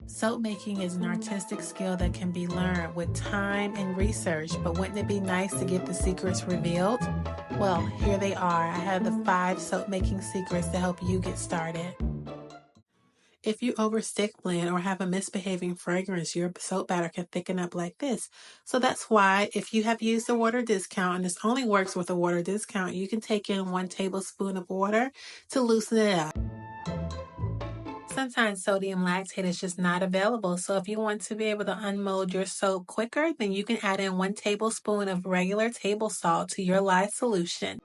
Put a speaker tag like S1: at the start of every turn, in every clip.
S1: Soap making is an artistic skill that can be learned with time and research, but wouldn't it be nice to get the secrets revealed? Well, here they are. I have the 5 soap making secrets to help you get started. If you overstick blend or have a misbehaving fragrance, your soap batter can thicken up like this. So that's why if you have used a water discount, and this only works with a water discount, you can take in 1 tablespoon of water to loosen it up. Sometimes sodium lactate is just not available, so if you want to be able to unmold your soap quicker, then you can add in 1 tablespoon of regular table salt to your lye solution.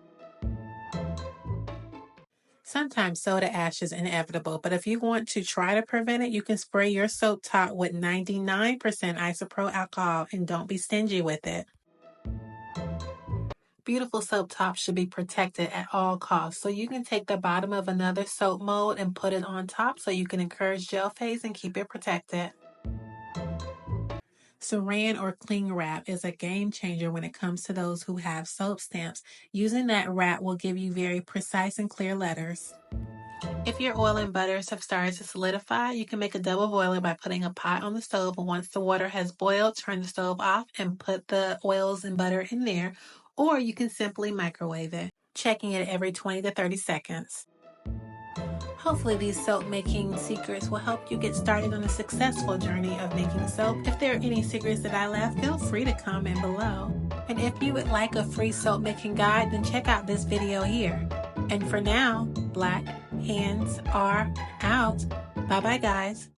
S1: Sometimes soda ash is inevitable, but if you want to try to prevent it, you can spray your soap top with 99% isopropyl alcohol and don't be stingy with it. Beautiful soap tops should be protected at all costs. So you can take the bottom of another soap mold and put it on top so you can encourage gel phase and keep it protected. Saran or cling wrap is a game changer when it comes to those who have soap stamps. Using that wrap will give you very precise and clear letters. If your oil and butters have started to solidify, you can make a double boiler by putting a pot on the stove. And once the water has boiled, turn the stove off and put the oils and butter in there. Or you can simply microwave it, checking it every 20 to 30 seconds. Hopefully these soap making secrets will help you get started on a successful journey of making soap. If there are any secrets that I left, feel free to comment below. And if you would like a free soap making guide, then check out this video here. And for now, Black Hands are out. Bye bye guys.